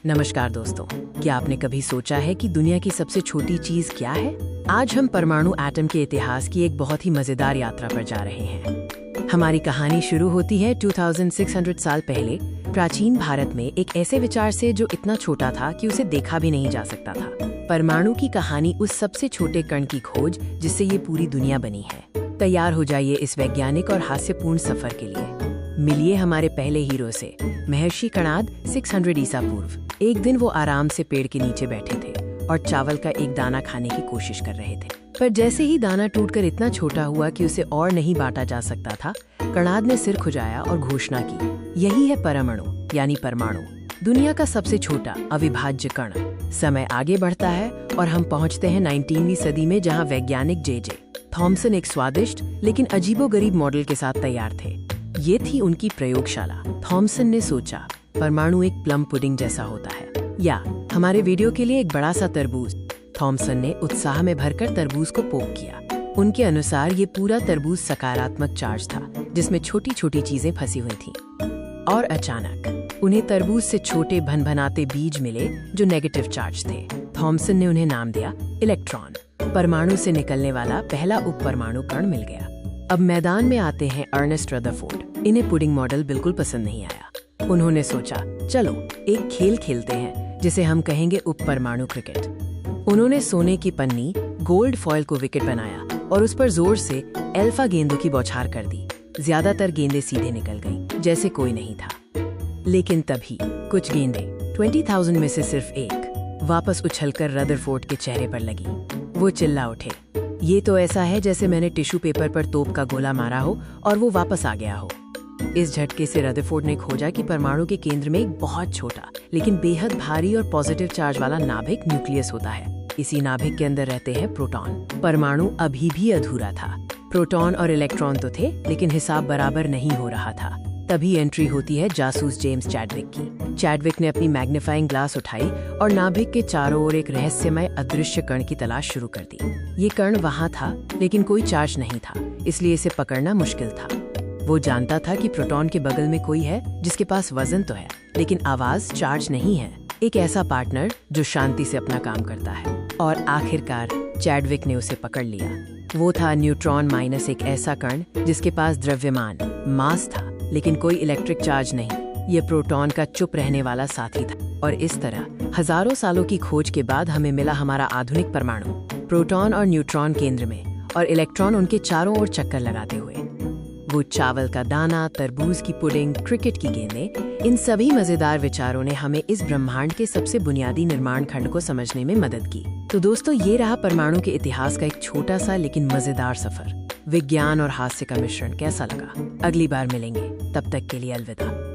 नमस्कार दोस्तों, क्या आपने कभी सोचा है कि दुनिया की सबसे छोटी चीज क्या है? आज हम परमाणु एटम के इतिहास की एक बहुत ही मजेदार यात्रा पर जा रहे हैं। हमारी कहानी शुरू होती है 2600 साल पहले प्राचीन भारत में एक ऐसे विचार से जो इतना छोटा था कि उसे देखा भी नहीं जा सकता था। परमाणु की कहानी उस सबसे छोटे कण की खोज जिससे ये पूरी दुनिया बनी है। तैयार हो जाइए इस वैज्ञानिक और हास्यपूर्ण सफर के लिए। मिलिए हमारे पहले हीरो से, महर्षि कणाद 600 ईसा पूर्व। एक दिन वो आराम से पेड़ के नीचे बैठे थे और चावल का एक दाना खाने की कोशिश कर रहे थे। पर जैसे ही दाना टूटकर इतना छोटा हुआ कि उसे और नहीं बांटा जा सकता था, कणाद ने सिर खुजाया और घोषणा की, यही है परमाणु यानी परमाणु, दुनिया का सबसे छोटा अविभाज्य कण। समय आगे बढ़ता है और हम पहुंचते हैं 19वीं सदी में, जहां वैज्ञानिक जे थॉमसन एक स्वादिष्ट लेकिन अजीबोगरीब मॉडल के साथ तैयार थे। ये थी उनकी प्रयोगशाला। थॉमसन ने सोचा, परमाणु एक प्लम पुडिंग जैसा होता है, या हमारे वीडियो के लिए एक बड़ा सा तरबूज। थॉमसन ने उत्साह में भरकर तरबूज को पोक किया। उनके अनुसार ये पूरा तरबूज सकारात्मक चार्ज था, जिसमें छोटी छोटी चीजें फंसी हुई थीं। और अचानक उन्हें तरबूज से छोटे भनभनाते बीज मिले जो नेगेटिव चार्ज थे। थॉमसन ने उन्हें नाम दिया इलेक्ट्रॉन। परमाणु से निकलने वाला पहला उप परमाणु कण मिल गया। अब मैदान में आते हैं अर्नेस्ट रदरफोर्ड। इन्हें पुडिंग मॉडल बिल्कुल पसंद नहीं आया। उन्होंने सोचा, चलो एक खेल खेलते हैं जिसे हम कहेंगे उप परमाणु क्रिकेट। उन्होंने सोने की पन्नी गोल्ड फॉयल को विकेट बनाया और उस पर जोर से अल्फा गेंदों की बौछार कर दी। ज्यादातर गेंदें सीधे निकल गईं, जैसे कोई नहीं था। लेकिन तभी कुछ गेंदें, 20,000 में से सिर्फ एक, वापस उछलकर रदरफोर्ड के चेहरे पर लगी। वो चिल्ला उठे, ये तो ऐसा है जैसे मैंने टिश्यू पेपर पर तोप का गोला मारा हो और वो वापस आ गया हो। इस झटके से रदरफोर्ड ने खोजा कि परमाणु के केंद्र में एक बहुत छोटा लेकिन बेहद भारी और पॉजिटिव चार्ज वाला नाभिक न्यूक्लियस होता है। इसी नाभिक के अंदर रहते हैं प्रोटॉन। परमाणु अभी भी अधूरा था। प्रोटॉन और इलेक्ट्रॉन तो थे, लेकिन हिसाब बराबर नहीं हो रहा था। तभी एंट्री होती है जासूस जेम्स चैडविक की। चैडविक ने अपनी मैग्नीफाइंग ग्लास उठाई और नाभिक के चारों ओर एक रहस्यमय अदृश्य कण की तलाश शुरू कर दी। ये कण वहां था, लेकिन कोई चार्ज नहीं था, इसलिए इसे पकड़ना मुश्किल था। वो जानता था कि प्रोटॉन के बगल में कोई है जिसके पास वजन तो है, लेकिन आवाज चार्ज नहीं है। एक ऐसा पार्टनर जो शांति से अपना काम करता है। और आखिरकार चैडविक ने उसे पकड़ लिया। वो था न्यूट्रॉन माइनस, एक ऐसा कण जिसके पास द्रव्यमान मास था, लेकिन कोई इलेक्ट्रिक चार्ज नहीं। ये प्रोटॉन का चुप रहने वाला साथी था। और इस तरह हजारों सालों की खोज के बाद हमें मिला हमारा आधुनिक परमाणु। प्रोटॉन और न्यूट्रॉन केंद्र में और इलेक्ट्रॉन उनके चारों ओर चक्कर लगाते हुए। वो चावल का दाना, तरबूज की पुडिंग, क्रिकेट की गेंदें, इन सभी मजेदार विचारों ने हमें इस ब्रह्मांड के सबसे बुनियादी निर्माण खंड को समझने में मदद की। तो दोस्तों, ये रहा परमाणु के इतिहास का एक छोटा सा लेकिन मजेदार सफर। विज्ञान और हास्य का मिश्रण कैसा लगा? अगली बार मिलेंगे, तब तक के लिए अलविदा।